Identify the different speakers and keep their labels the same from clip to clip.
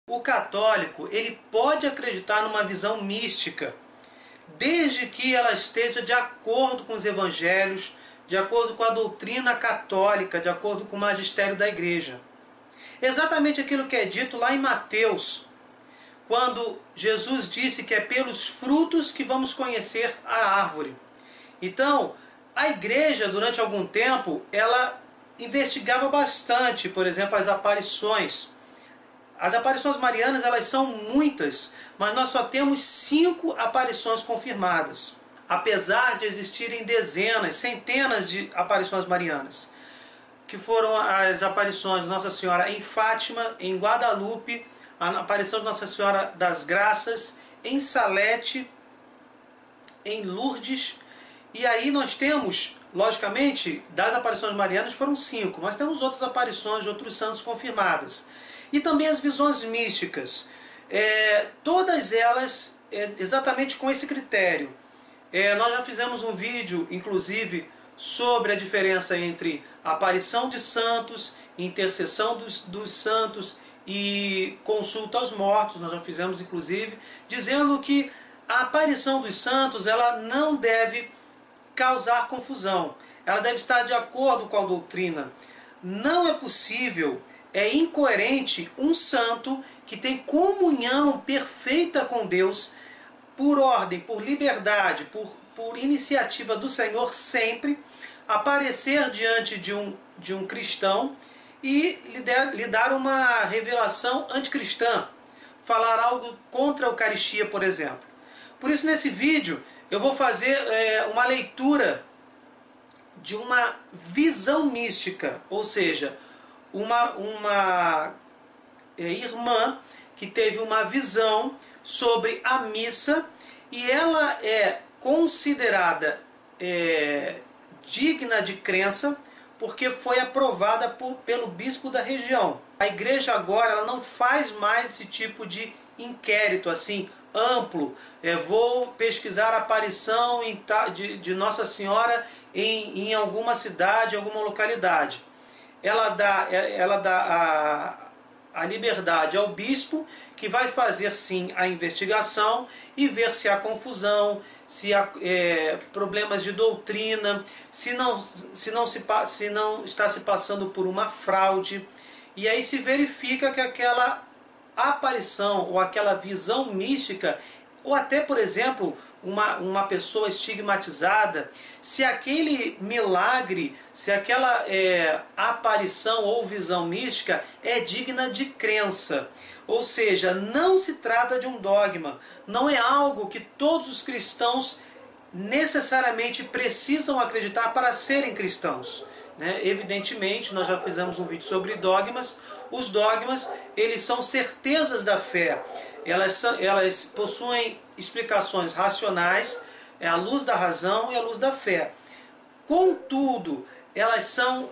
Speaker 1: O católico, ele pode acreditar numa visão mística, desde que ela esteja de acordo com os evangelhos, de acordo com a doutrina católica, de acordo com o magistério da igreja. Exatamente aquilo que é dito lá em Mateus, quando Jesus disse que é pelos frutos que vamos conhecer a árvore. Então, a igreja, durante algum tempo, ela investigava bastante, por exemplo, as aparições. As aparições marianas, elas são muitas, mas nós só temos 5 aparições confirmadas. Apesar de existirem dezenas, centenas de aparições marianas, que foram as aparições de Nossa Senhora em Fátima, em Guadalupe, a aparição de Nossa Senhora das Graças, em Salete, em Lourdes. E aí nós temos, logicamente, das aparições marianas foram 5, mas temos outras aparições de outros santos confirmadas. E também as visões místicas, todas elas exatamente com esse critério. Nós já fizemos um vídeo, inclusive, sobre a diferença entre a aparição de santos, intercessão dos santos e consulta aos mortos. Nós já fizemos, inclusive, dizendo que a aparição dos santos ela não deve causar confusão. Ela deve estar de acordo com a doutrina. Não é possível, é incoerente um santo que tem comunhão perfeita com Deus, por ordem, por liberdade, por iniciativa do Senhor sempre, aparecer diante de um cristão e lhe dar uma revelação anticristã, falar algo contra a Eucaristia, por exemplo. Por isso, nesse vídeo, eu vou fazer uma leitura de uma visão mística, ou seja, uma irmã que teve uma visão sobre a missa e ela é considerada digna de crença porque foi aprovada pelo bispo da região. A igreja agora ela não faz mais esse tipo de inquérito assim amplo. Vou pesquisar a aparição de Nossa Senhora em alguma cidade, alguma localidade. Ela dá a liberdade ao bispo, que vai fazer sim a investigação e ver se há confusão, se há problemas de doutrina, se não está se passando por uma fraude. E aí se verifica que aquela aparição ou aquela visão mística, ou até, por exemplo, uma pessoa estigmatizada, se aquele milagre, se aquela aparição ou visão mística é digna de crença. Ou seja, não se trata de um dogma, não é algo que todos os cristãos necessariamente precisam acreditar para serem cristãos. Evidentemente, nós já fizemos um vídeo sobre dogmas. Os dogmas, eles são certezas da fé. Elas possuem explicações racionais, à luz da razão e à luz da fé. Contudo, elas são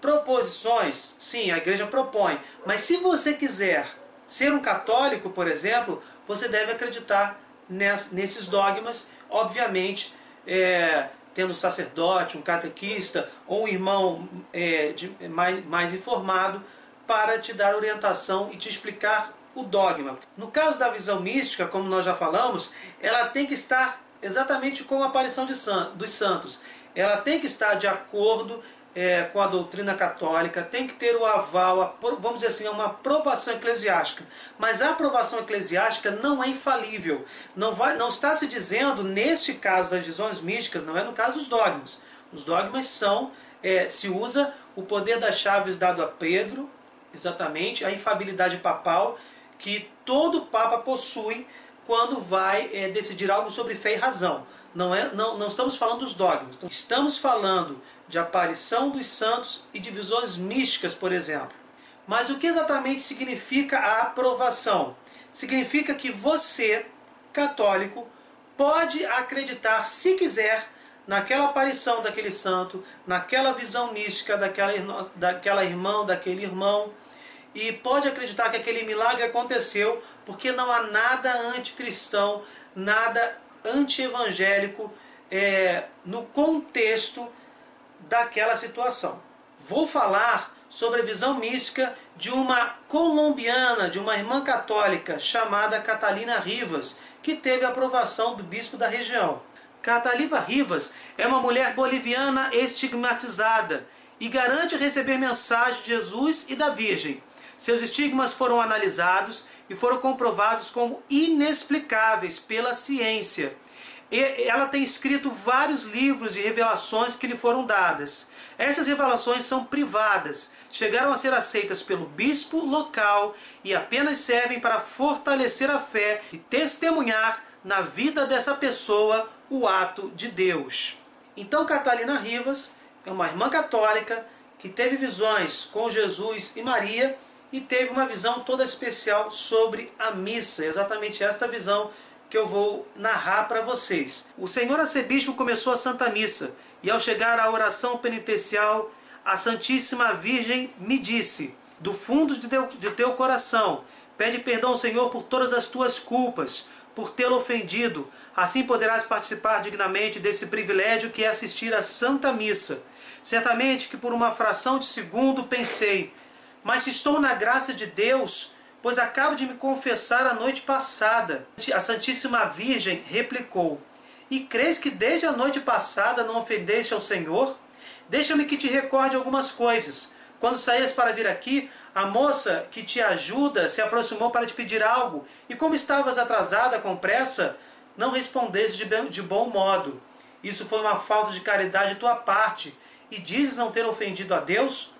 Speaker 1: proposições. Sim, a igreja propõe. Mas se você quiser ser um católico, por exemplo, você deve acreditar nesses dogmas, obviamente, tendo um sacerdote, um catequista ou um irmão mais informado para te dar orientação e te explicar o dogma. No caso da visão mística, como nós já falamos, ela tem que estar exatamente com a aparição dos santos. Ela tem que estar de acordo com a doutrina católica, tem que ter o aval, vamos dizer assim, uma aprovação eclesiástica. Mas a aprovação eclesiástica não é infalível. Não está se dizendo, neste caso das visões místicas, não é no caso dos dogmas. Os dogmas se usa o poder das chaves dado a Pedro, exatamente, a infabilidade papal, que todo Papa possui quando vai decidir algo sobre fé e razão. Não estamos falando dos dogmas, estamos falando de aparição dos santos e de visões místicas, por exemplo. Mas o que exatamente significa a aprovação? Significa que você, católico, pode acreditar, se quiser, naquela aparição daquele santo, naquela visão mística daquela irmã, daquele irmão, e pode acreditar que aquele milagre aconteceu, porque não há nada anticristão, nada anti-evangélico no contexto daquela situação. Vou falar sobre a visão mística de uma colombiana, de uma irmã católica chamada Catalina Rivas, que teve a aprovação do bispo da região. Catalina Rivas é uma mulher boliviana estigmatizada e garante receber mensagens de Jesus e da Virgem. Seus estigmas foram analisados e foram comprovados como inexplicáveis pela ciência. Ela tem escrito vários livros de revelações que lhe foram dadas. Essas revelações são privadas, chegaram a ser aceitas pelo bispo local e apenas servem para fortalecer a fé e testemunhar na vida dessa pessoa o ato de Deus. Então Catalina Rivas é uma irmã católica que teve visões com Jesus e Maria e teve uma visão toda especial sobre a missa, exatamente esta visão que eu vou narrar para vocês. O senhor arcebispo começou a Santa Missa e ao chegar à oração penitencial, a Santíssima Virgem me disse: do fundo de teu coração, pede perdão ao Senhor por todas as tuas culpas, por tê-lo ofendido, assim poderás participar dignamente desse privilégio que é assistir à Santa Missa. Certamente que por uma fração de segundo pensei: mas se estou na graça de Deus, pois acabo de me confessar a noite passada. A Santíssima Virgem replicou: e crês que desde a noite passada não ofendeste ao Senhor? Deixa-me que te recorde algumas coisas. Quando saías para vir aqui, a moça que te ajuda se aproximou para te pedir algo, e como estavas atrasada com pressa, não respondeste de bom modo. Isso foi uma falta de caridade de tua parte, e dizes não ter ofendido a Deus?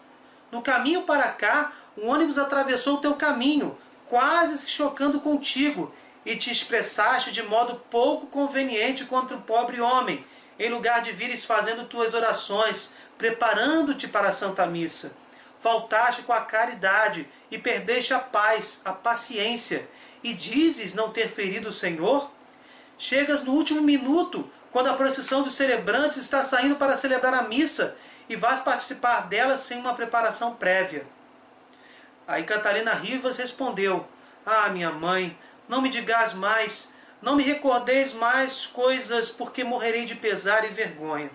Speaker 1: No caminho para cá, o ônibus atravessou o teu caminho, quase se chocando contigo, e te expressaste de modo pouco conveniente contra o pobre homem, em lugar de vires fazendo tuas orações, preparando-te para a Santa Missa. Faltaste com a caridade e perdeste a paz, a paciência, e dizes não ter ferido o Senhor? Chegas no último minuto, quando a procissão dos celebrantes está saindo para celebrar a missa, e vais participar dela sem uma preparação prévia. Aí Catalina Rivas respondeu: ah, minha mãe, não me digais mais, não me recordeis mais coisas, porque morrerei de pesar e vergonha.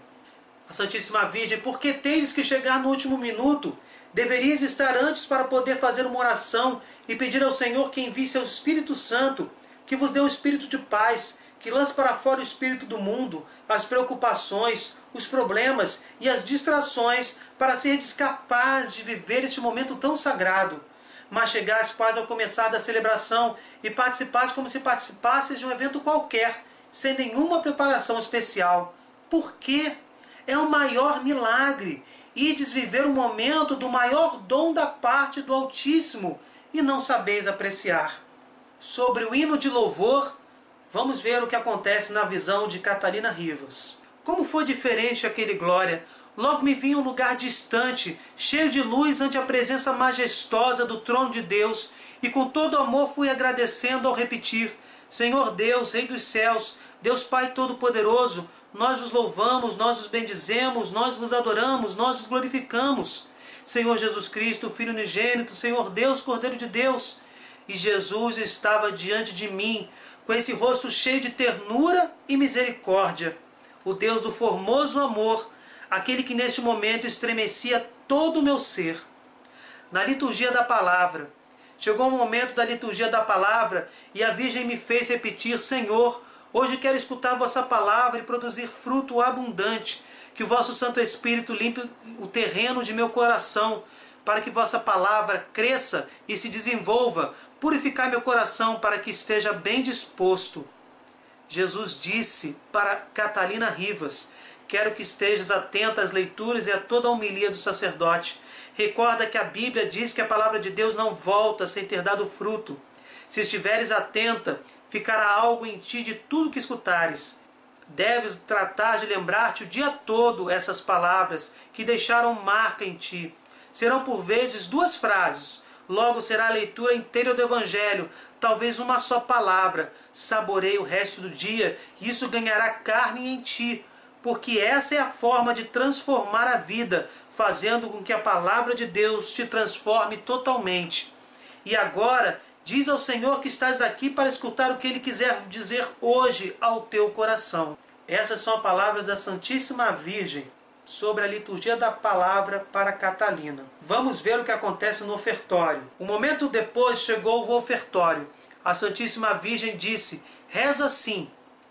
Speaker 1: A Santíssima Virgem: por que tendes que chegar no último minuto? Deverias estar antes para poder fazer uma oração e pedir ao Senhor que envie seu Espírito Santo, que vos dê um espírito de paz, que lance para fora o espírito do mundo, as preocupações, os problemas e as distrações, para seres capazes de viver este momento tão sagrado. Mas chegaste quase ao começar da celebração e participaste como se participasses de um evento qualquer, sem nenhuma preparação especial. Por quê? É o maior milagre. Ides viver o momento do maior dom da parte do Altíssimo e não sabeis apreciar. Sobre o hino de louvor, vamos ver o que acontece na visão de Catalina Rivas. Como foi diferente aquele glória! Logo me vi em um lugar distante, cheio de luz ante a presença majestosa do trono de Deus, e com todo amor fui agradecendo ao repetir: Senhor Deus, Rei dos céus, Deus Pai Todo-Poderoso, nós vos louvamos, nós vos bendizemos, nós vos adoramos, nós vos glorificamos. Senhor Jesus Cristo, Filho unigênito, Senhor Deus, Cordeiro de Deus. E Jesus estava diante de mim, com esse rosto cheio de ternura e misericórdia. O Deus do formoso amor, aquele que neste momento estremecia todo o meu ser. Na liturgia da palavra, chegou o momento da liturgia da palavra e a Virgem me fez repetir: Senhor, hoje quero escutar vossa palavra e produzir fruto abundante, que o vosso Santo Espírito limpe o terreno de meu coração, para que vossa palavra cresça e se desenvolva, purificar meu coração para que esteja bem disposto. Jesus disse para Catalina Rivas: quero que estejas atenta às leituras e a toda a homilia do sacerdote. Recorda que a Bíblia diz que a palavra de Deus não volta sem ter dado fruto. Se estiveres atenta, ficará algo em ti de tudo que escutares. Deves tratar de lembrar-te o dia todo essas palavras que deixaram marca em ti. Serão por vezes 2 frases. Logo será a leitura inteira do Evangelho, talvez uma só palavra. Saboreia o resto do dia, e isso ganhará carne em ti, porque essa é a forma de transformar a vida, fazendo com que a palavra de Deus te transforme totalmente. E agora, diz ao Senhor que estás aqui para escutar o que Ele quiser dizer hoje ao teu coração. Essas são as palavras da Santíssima Virgem sobre a liturgia da palavra para Catalina. Vamos ver o que acontece no ofertório. Um momento depois chegou o ofertório. A Santíssima Virgem disse: reza assim.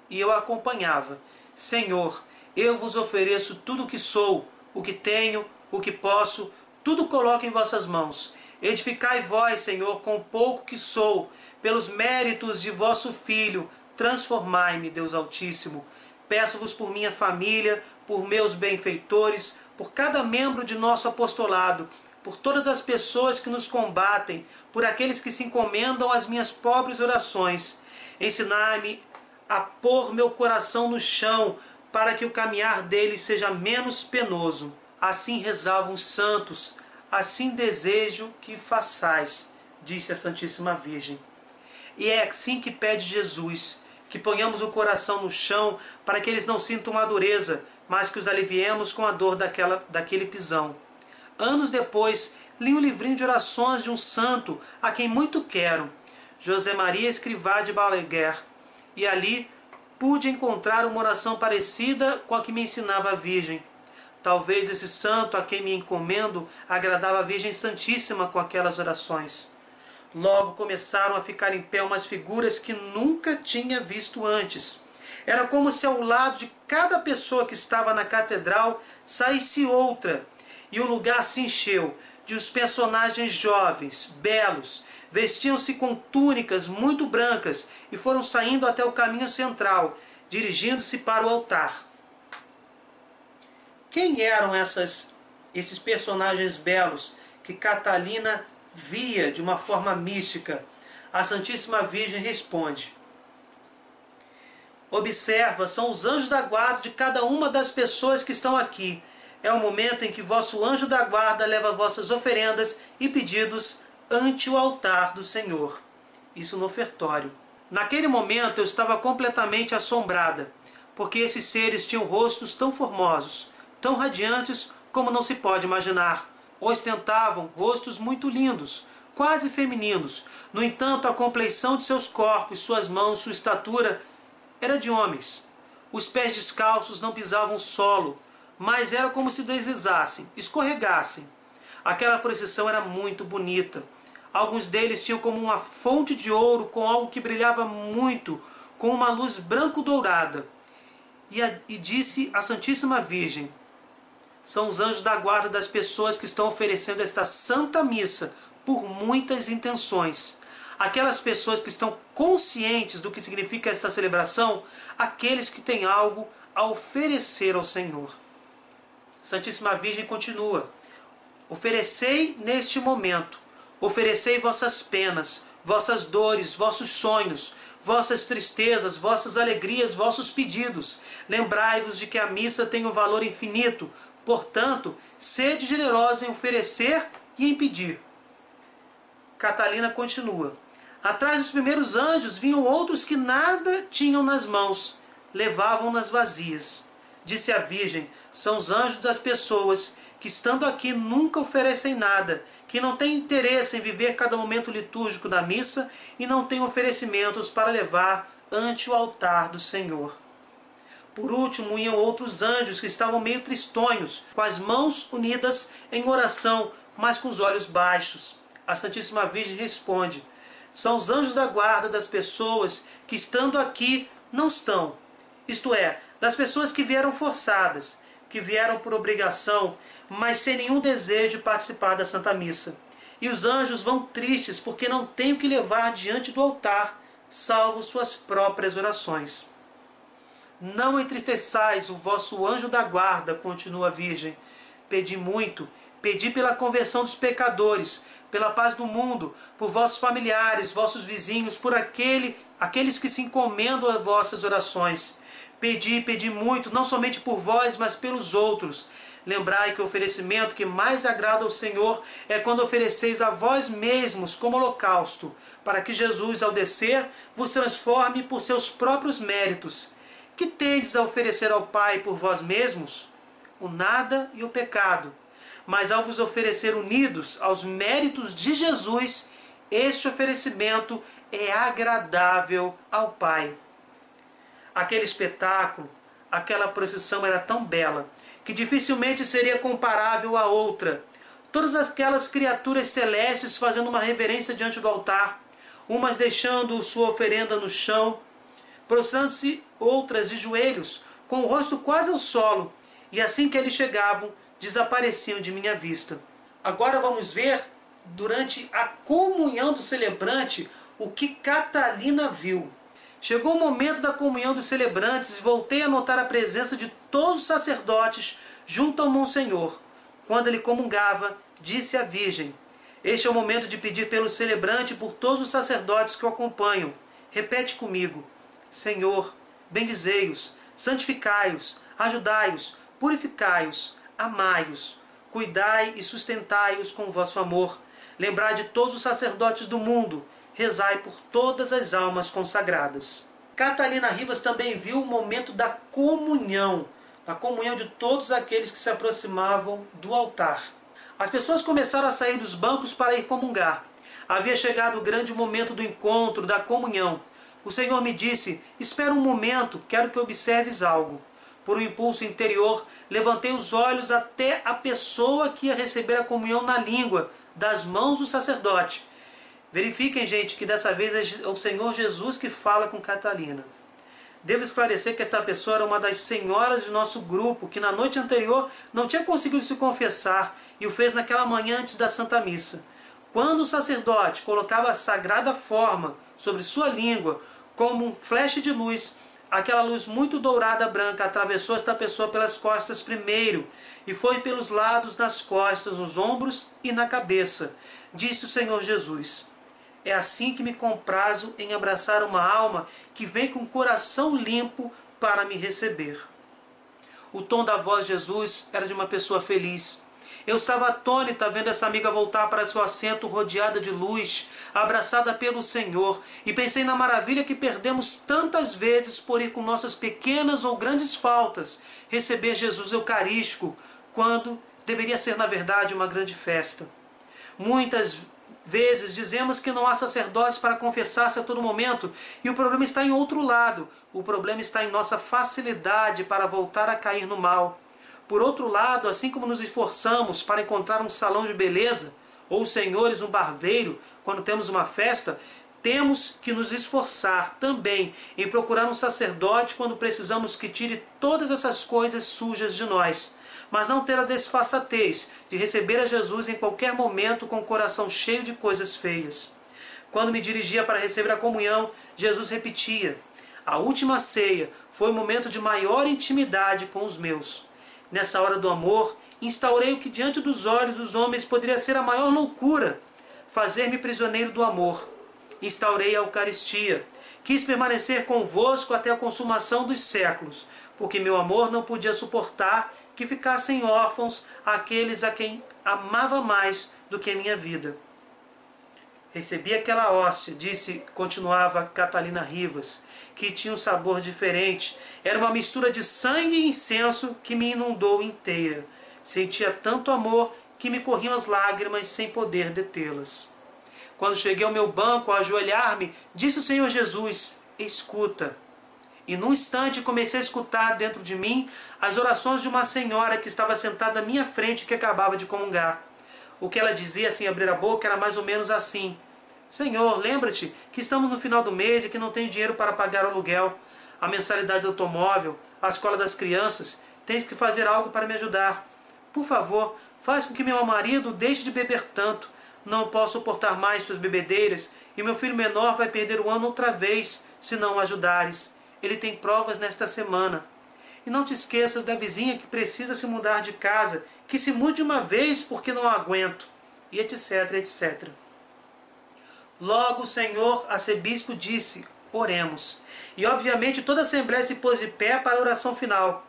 Speaker 1: E eu acompanhava: Senhor, eu vos ofereço tudo o que sou, o que tenho, o que posso, tudo coloco em vossas mãos. Edificai vós, Senhor, com o pouco que sou, pelos méritos de vosso Filho, transformai-me, Deus Altíssimo. Peço-vos por minha família, por meus benfeitores, por cada membro de nosso apostolado, por todas as pessoas que nos combatem, por aqueles que se encomendam às minhas pobres orações. Ensinai-me a pôr meu coração no chão, para que o caminhar deles seja menos penoso. Assim rezavam os santos, assim desejo que façais, disse a Santíssima Virgem. E é assim que pede Jesus, que ponhamos o coração no chão, para que eles não sintam a dureza, mas que os aliviemos com a dor daquele pisão. Anos depois, li um livrinho de orações de um santo a quem muito quero, José Maria Escrivá de Balaguer, e ali pude encontrar uma oração parecida com a que me ensinava a Virgem. Talvez esse santo a quem me encomendo agradava a Virgem Santíssima com aquelas orações. Logo começaram a ficar em pé umas figuras que nunca tinha visto antes. Era como se ao lado de cada pessoa que estava na catedral saísse outra, e o lugar se encheu de os personagens jovens, belos, vestiam-se com túnicas muito brancas e foram saindo até o caminho central, dirigindo-se para o altar. Quem eram esses personagens belos que Catalina via de uma forma mística? A Santíssima Virgem responde: observa, são os anjos da guarda de cada uma das pessoas que estão aqui. É o momento em que vosso anjo da guarda leva vossas oferendas e pedidos ante o altar do Senhor. Isso no ofertório. Naquele momento eu estava completamente assombrada, porque esses seres tinham rostos tão formosos, tão radiantes como não se pode imaginar. Ostentavam rostos muito lindos, quase femininos. No entanto, a compleição de seus corpos, suas mãos, sua estatura era de homens. Os pés descalços não pisavam solo, mas era como se deslizassem, escorregassem. Aquela procissão era muito bonita. Alguns deles tinham como uma fonte de ouro com algo que brilhava muito, com uma luz branco-dourada. E disse a Santíssima Virgem: são os anjos da guarda das pessoas que estão oferecendo esta Santa Missa por muitas intenções. Aquelas pessoas que estão conscientes do que significa esta celebração, aqueles que têm algo a oferecer ao Senhor. Santíssima Virgem continua: oferecei neste momento, oferecei vossas penas, vossas dores, vossos sonhos, vossas tristezas, vossas alegrias, vossos pedidos. Lembrai-vos de que a missa tem um valor infinito, portanto, sede generosa em oferecer e em pedir. Catalina continua: atrás dos primeiros anjos vinham outros que nada tinham nas mãos, levavam-nas vazias. Disse a Virgem: são os anjos das pessoas que, estando aqui, nunca oferecem nada, que não têm interesse em viver cada momento litúrgico da missa e não têm oferecimentos para levar ante o altar do Senhor. Por último, iam outros anjos que estavam meio tristonhos, com as mãos unidas em oração, mas com os olhos baixos. A Santíssima Virgem responde: são os anjos da guarda das pessoas que, estando aqui, não estão. Isto é, das pessoas que vieram forçadas, que vieram por obrigação, mas sem nenhum desejo de participar da Santa Missa. E os anjos vão tristes porque não têm o que levar diante do altar, salvo suas próprias orações. Não entristeçais o vosso anjo da guarda, continua a Virgem. Pedi muito, pedi pela conversão dos pecadores, pela paz do mundo, por vossos familiares, vossos vizinhos, por aqueles que se encomendam a vossas orações. Pedi muito, não somente por vós, mas pelos outros. Lembrai que o oferecimento que mais agrada ao Senhor é quando ofereceis a vós mesmos como holocausto, para que Jesus, ao descer, vos transforme por seus próprios méritos. Que tendes a oferecer ao Pai por vós mesmos? O nada e o pecado. Mas ao vos oferecer unidos aos méritos de Jesus, este oferecimento é agradável ao Pai. Aquele espetáculo, aquela procissão era tão bela, que dificilmente seria comparável a outra. Todas aquelas criaturas celestes fazendo uma reverência diante do altar, umas deixando sua oferenda no chão, prostrando-se, outras de joelhos, com o rosto quase ao solo, e assim que eles chegavam, desapareciam de minha vista. Agora vamos ver, durante a comunhão do celebrante, o que Catalina viu. Chegou o momento da comunhão dos celebrantes e voltei a notar a presença de todos os sacerdotes junto ao Monsenhor. Quando ele comungava, disse à Virgem: este é o momento de pedir pelo celebrante e por todos os sacerdotes que o acompanham. Repete comigo: Senhor, bendizei-os, santificai-os, ajudai-os, purificai-os, amai-os, cuidai e sustentai-os com o vosso amor. Lembrai de todos os sacerdotes do mundo, rezai por todas as almas consagradas. Catalina Rivas também viu o momento da comunhão de todos aqueles que se aproximavam do altar. As pessoas começaram a sair dos bancos para ir comungar. Havia chegado o grande momento do encontro, da comunhão. O Senhor me disse: espera um momento, quero que observes algo. Por um impulso interior, levantei os olhos até a pessoa que ia receber a comunhão na língua, das mãos do sacerdote. Verifiquem, gente, que dessa vez é o Senhor Jesus que fala com Catalina. Devo esclarecer que esta pessoa era uma das senhoras de nosso grupo, que na noite anterior não tinha conseguido se confessar e o fez naquela manhã antes da Santa Missa. Quando o sacerdote colocava a sagrada forma sobre sua língua, como um flash de luz, aquela luz muito dourada branca atravessou esta pessoa pelas costas primeiro e foi pelos lados, nas costas, nos ombros e na cabeça. Disse o Senhor Jesus: é assim que me comprazo em abraçar uma alma que vem com o coração limpo para me receber. O tom da voz de Jesus era de uma pessoa feliz. Eu estava atônita vendo essa amiga voltar para seu assento rodeada de luz, abraçada pelo Senhor, e pensei na maravilha que perdemos tantas vezes por ir com nossas pequenas ou grandes faltas receber Jesus Eucarístico, quando deveria ser, na verdade, uma grande festa. Muitas vezes dizemos que não há sacerdotes para confessar-se a todo momento, e o problema está em outro lado. O problema está em nossa facilidade para voltar a cair no mal. Por outro lado, assim como nos esforçamos para encontrar um salão de beleza, ou os senhores um barbeiro quando temos uma festa, temos que nos esforçar também em procurar um sacerdote quando precisamos que tire todas essas coisas sujas de nós, mas não ter a desfaçatez de receber a Jesus em qualquer momento com o coração cheio de coisas feias. Quando me dirigia para receber a comunhão, Jesus repetia: a última ceia foi o momento de maior intimidade com os meus. Nessa hora do amor, instaurei o que diante dos olhos dos homens poderia ser a maior loucura: fazer-me prisioneiro do amor. Instaurei a Eucaristia. Quis permanecer convosco até a consumação dos séculos, porque meu amor não podia suportar que ficassem órfãos aqueles a quem amava mais do que a minha vida. Recebi aquela hóstia, continuava Catalina Rivas, que tinha um sabor diferente. Era uma mistura de sangue e incenso que me inundou inteira. Sentia tanto amor que me corriam as lágrimas sem poder detê-las. Quando cheguei ao meu banco a ajoelhar-me, disse o Senhor Jesus: escuta. E num instante comecei a escutar dentro de mim as orações de uma senhora que estava sentada à minha frente e que acabava de comungar. O que ela dizia sem abrir a boca era mais ou menos assim: Senhor, lembra-te que estamos no final do mês e que não tenho dinheiro para pagar o aluguel, a mensalidade do automóvel, a escola das crianças. Tens que fazer algo para me ajudar. Por favor, faz com que meu marido deixe de beber tanto. Não posso suportar mais suas bebedeiras e meu filho menor vai perder o ano outra vez se não o ajudares. Ele tem provas nesta semana. E não te esqueças da vizinha que precisa se mudar de casa, que se mude uma vez porque não aguento, e etc, etc. Logo o senhor arcebispo disse: oremos. E obviamente toda a assembleia se pôs de pé para a oração final.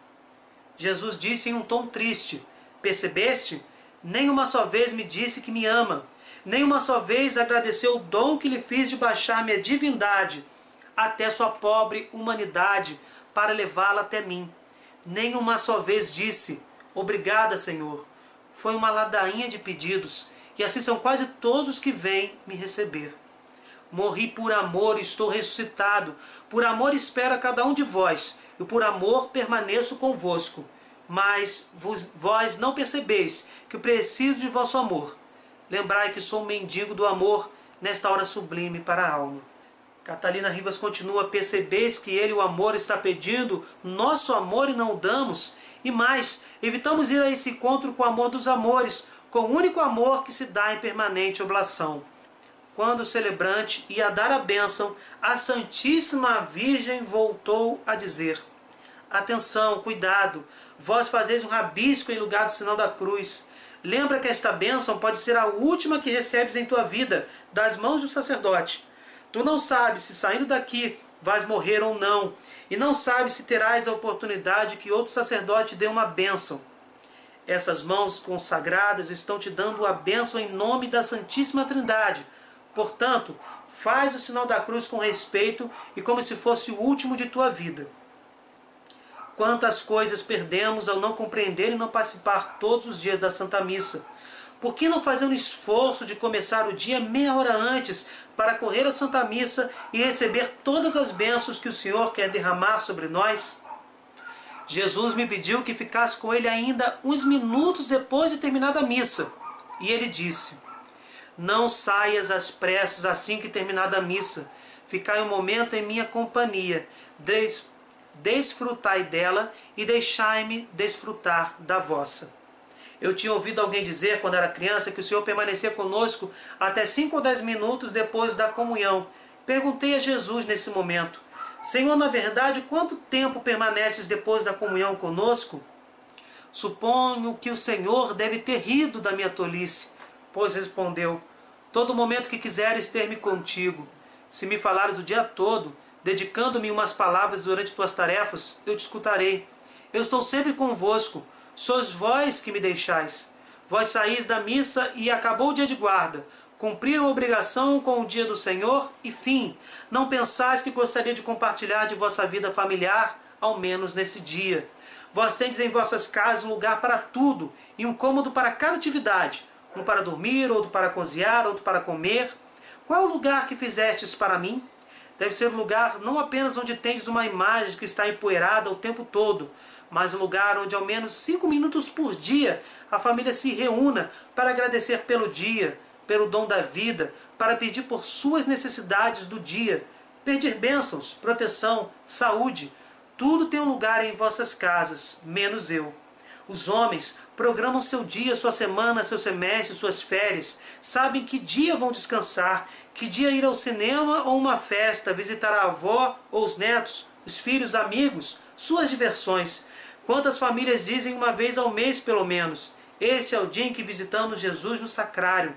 Speaker 1: Jesus disse em um tom triste: percebeste? Nem uma só vez me disse que me ama. Nem uma só vez agradeceu o dom que lhe fiz de baixar minha divindade até sua pobre humanidade para levá-la até mim. Nem uma só vez disse: obrigada, Senhor. Foi uma ladainha de pedidos, e assim são quase todos os que vêm me receber. Morri por amor e estou ressuscitado. Por amor espero a cada um de vós, e por amor permaneço convosco. mas vós não percebeis que eu preciso de vosso amor. Lembrai que sou um mendigo do amor nesta hora sublime para a alma. Catalina Rivas continua: percebeis que ele, o amor, está pedindo nosso amor e não o damos? E mais, evitamos ir a esse encontro com o amor dos amores, com o único amor que se dá em permanente oblação. Quando o celebrante ia dar a bênção, a Santíssima Virgem voltou a dizer: atenção, cuidado, vós fazeis um rabisco em lugar do sinal da cruz. Lembra que esta bênção pode ser a última que recebes em tua vida, das mãos do sacerdote. Tu não sabes se saindo daqui vais morrer ou não, e não sabes se terás a oportunidade que outro sacerdote dê uma bênção. Essas mãos consagradas estão te dando a bênção em nome da Santíssima Trindade. Portanto, faz o sinal da cruz com respeito e como se fosse o último de tua vida. Quantas coisas perdemos ao não compreender e não participar todos os dias da Santa Missa? Por que não fazer um esforço de começar o dia meia hora antes para correr à Santa Missa e receber todas as bênçãos que o Senhor quer derramar sobre nós? Jesus me pediu que ficasse com ele ainda uns minutos depois de terminada a missa. E ele disse: não saias às pressas assim que terminada a missa. Ficai um momento em minha companhia. Desfrutai dela e deixai-me desfrutar da vossa. Eu tinha ouvido alguém dizer, quando era criança, que o Senhor permanecia conosco até 5 ou 10 minutos depois da comunhão. Perguntei a Jesus nesse momento: Senhor, na verdade, quanto tempo permaneces depois da comunhão conosco? Suponho que o Senhor deve ter rido da minha tolice, pois respondeu: todo momento que quiseres ter-me contigo. Se me falares o dia todo, dedicando-me umas palavras durante tuas tarefas, eu te escutarei. Eu estou sempre convosco. Sois vós que me deixais. Vós saís da missa e acabou o dia de guarda. Cumpriram a obrigação com o dia do Senhor e fim. Não pensais que gostaria de compartilhar de vossa vida familiar, ao menos nesse dia. Vós tendes em vossas casas um lugar para tudo e um cômodo para cada atividade. Um para dormir, outro para cozinhar, outro para comer. Qual é o lugar que fizestes para mim? Deve ser um lugar não apenas onde tendes uma imagem que está empoeirada o tempo todo, mas um lugar onde ao menos 5 minutos por dia a família se reúna para agradecer pelo dia, pelo dom da vida, para pedir por suas necessidades do dia, pedir bênçãos, proteção, saúde. Tudo tem um lugar em vossas casas, menos eu. Os homens programam seu dia, sua semana, seu semestre, suas férias. Sabem que dia vão descansar, que dia ir ao cinema ou uma festa, visitar a avó ou os netos, os filhos, amigos, suas diversões. Quantas famílias dizem uma vez ao mês pelo menos: esse é o dia em que visitamos Jesus no sacrário.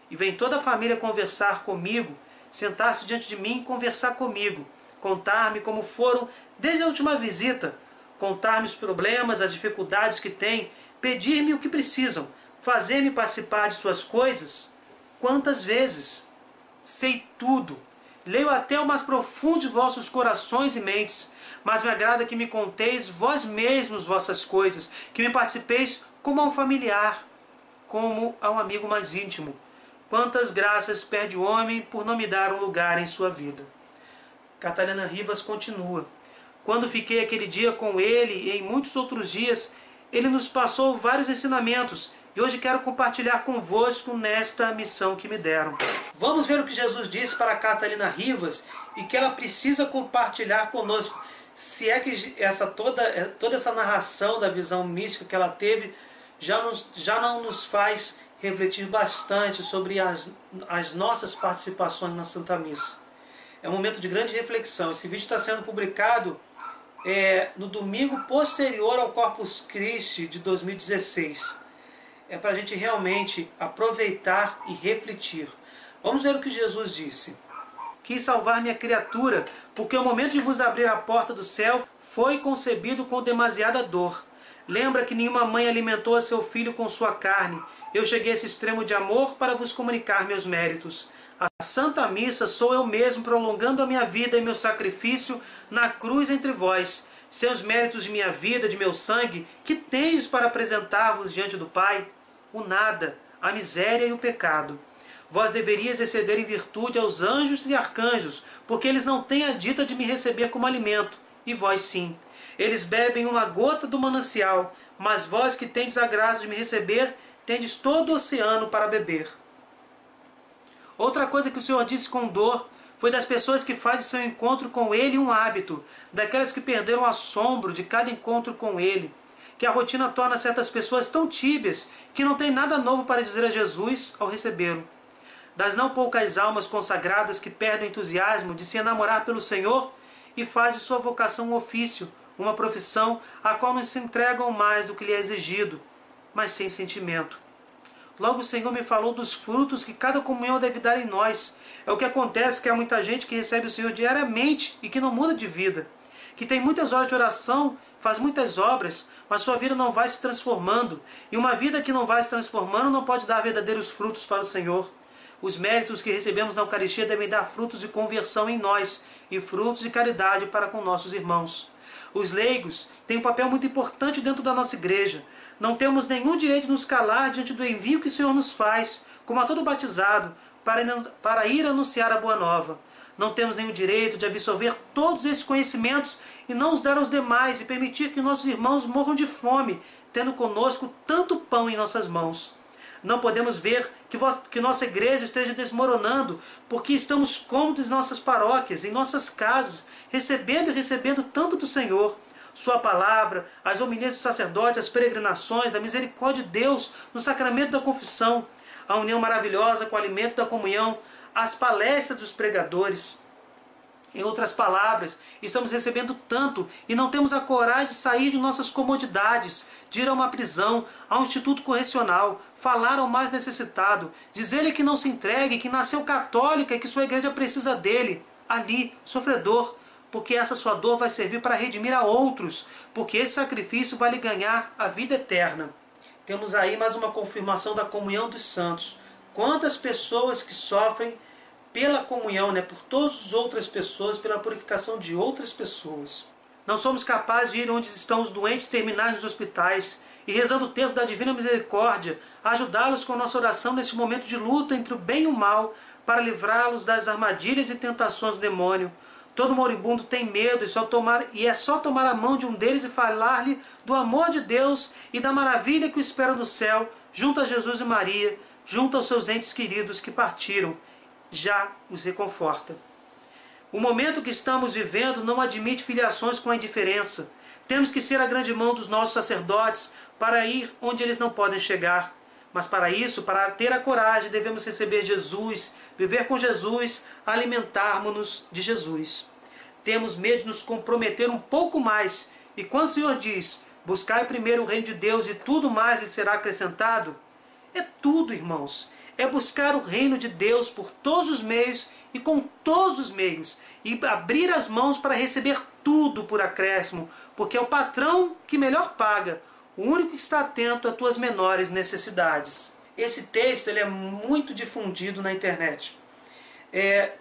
Speaker 1: E vem toda a família conversar comigo, sentar-se diante de mim e conversar comigo, contar-me como foram desde a última visita, contar-me os problemas, as dificuldades que têm, pedir-me o que precisam, fazer-me participar de suas coisas. Quantas vezes? Sei tudo, leio até o mais profundo de vossos corações e mentes, mas me agrada que me conteis vós mesmos vossas coisas, que me participeis como a um familiar, como a um amigo mais íntimo. Quantas graças perde o homem por não me dar um lugar em sua vida. Catalina Rivas continua: quando fiquei aquele dia com ele e em muitos outros dias, ele nos passou vários ensinamentos e hoje quero compartilhar convosco nesta missão que me deram. Vamos ver o que Jesus disse para Catalina Rivas e que ela precisa compartilhar conosco. Se é que toda essa narração da visão mística que ela teve já não nos faz refletir bastante sobre as nossas participações na Santa Missa. É um momento de grande reflexão. Esse vídeo está sendo publicado no domingo posterior ao Corpus Christi de 2016. É para a gente realmente aproveitar e refletir. Vamos ver o que Jesus disse. Quis salvar minha criatura, porque o momento de vos abrir a porta do céu foi concebido com demasiada dor. Lembra que nenhuma mãe alimentou a seu filho com sua carne. Eu cheguei a esse extremo de amor para vos comunicar meus méritos. A Santa Missa sou eu mesmo prolongando a minha vida e meu sacrifício na cruz entre vós. Seus méritos de minha vida, de meu sangue, que tendes para apresentar-vos diante do Pai? O nada, a miséria e o pecado. Vós deverias exceder em virtude aos anjos e arcanjos, porque eles não têm a dita de me receber como alimento. e vós sim. Eles bebem uma gota do manancial, mas vós que tendes a graça de me receber, tendes todo o oceano para beber. Outra coisa que o Senhor disse com dor foi das pessoas que fazem seu encontro com Ele um hábito, daquelas que perderam o assombro de cada encontro com Ele, que a rotina torna certas pessoas tão tíbias que não tem nada novo para dizer a Jesus ao recebê-lo. Das não poucas almas consagradas que perdem o entusiasmo de se enamorar pelo Senhor e fazem sua vocação um ofício, uma profissão a qual não se entregam mais do que lhe é exigido, mas sem sentimento. Logo o Senhor me falou dos frutos que cada comunhão deve dar em nós. É o que acontece que há muita gente que recebe o Senhor diariamente e que não muda de vida, que tem muitas horas de oração, faz muitas obras, mas sua vida não vai se transformando. E uma vida que não vai se transformando não pode dar verdadeiros frutos para o Senhor. Os méritos que recebemos na Eucaristia devem dar frutos de conversão em nós e frutos de caridade para com nossos irmãos. Os leigos têm um papel muito importante dentro da nossa igreja. Não temos nenhum direito de nos calar diante do envio que o Senhor nos faz, como a todo batizado, para ir anunciar a boa nova. Não temos nenhum direito de absorver todos esses conhecimentos e não os dar aos demais e permitir que nossos irmãos morram de fome, tendo conosco tanto pão em nossas mãos. Não podemos ver que nossa igreja esteja desmoronando porque estamos cômodos em nossas paróquias, em nossas casas, recebendo e recebendo tanto do Senhor. Sua palavra, as homilias dos sacerdotes, as peregrinações, a misericórdia de Deus no sacramento da confissão, a união maravilhosa com o alimento da comunhão, as palestras dos pregadores. Em outras palavras, estamos recebendo tanto e não temos a coragem de sair de nossas comodidades, de ir a uma prisão, a um instituto correcional, falar ao mais necessitado, dizer-lhe que não se entregue, que nasceu católica e que sua igreja precisa dele, ali, sofredor, porque essa sua dor vai servir para redimir a outros, porque esse sacrifício vai lhe ganhar a vida eterna. Temos aí mais uma confirmação da comunhão dos santos. Quantas pessoas que sofrem pela comunhão, por todas as outras pessoas, pela purificação de outras pessoas. Não somos capazes de ir onde estão os doentes terminais nos hospitais e, rezando o texto da Divina Misericórdia, ajudá-los com nossa oração neste momento de luta entre o bem e o mal, para livrá-los das armadilhas e tentações do demônio. Todo moribundo tem medo e é só tomar a mão de um deles e falar-lhe do amor de Deus e da maravilha que o espera no céu, junto a Jesus e Maria, junto aos seus entes queridos que partiram. Já os reconforta. O momento que estamos vivendo não admite filiações com a indiferença. Temos que ser a grande mão dos nossos sacerdotes para ir onde eles não podem chegar. Mas para isso, para ter a coragem, devemos receber Jesus, viver com Jesus, alimentarmos-nos de Jesus. Temos medo de nos comprometer um pouco mais. E quando o Senhor diz, buscai primeiro o reino de Deus e tudo mais lhe será acrescentado, é tudo, irmãos. É buscar o reino de Deus por todos os meios e com todos os meios. E abrir as mãos para receber tudo por acréscimo, porque é o patrão que melhor paga, o único que está atento às tuas menores necessidades. Esse texto ele é muito difundido na internet.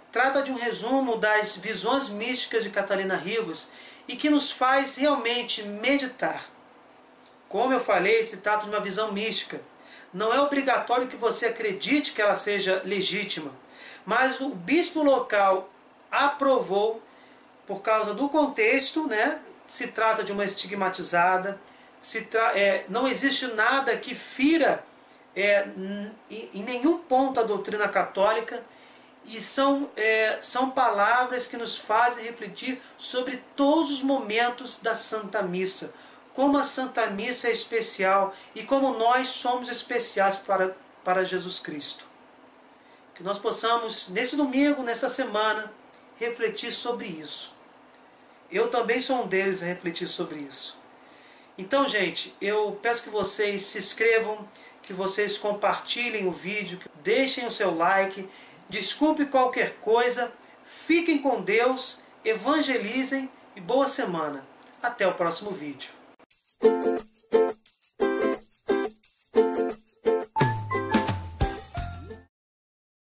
Speaker 1: Trata de um resumo das visões místicas de Catalina Rivas e que nos faz realmente meditar. Como eu falei, se trata de uma visão mística. Não é obrigatório que você acredite que ela seja legítima, mas o bispo local aprovou por causa do contexto, se trata de uma estigmatizada, não existe nada que fira em nenhum ponto a doutrina católica, e são palavras que nos fazem refletir sobre todos os momentos da Santa Missa, como a Santa Missa é especial e como nós somos especiais para Jesus Cristo. Que nós possamos, nesse domingo, nessa semana, refletir sobre isso. Eu também sou um deles a refletir sobre isso. Então, gente, eu peço que vocês se inscrevam, que vocês compartilhem o vídeo, deixem o seu like, desculpe qualquer coisa, fiquem com Deus, evangelizem e boa semana. Até o próximo vídeo.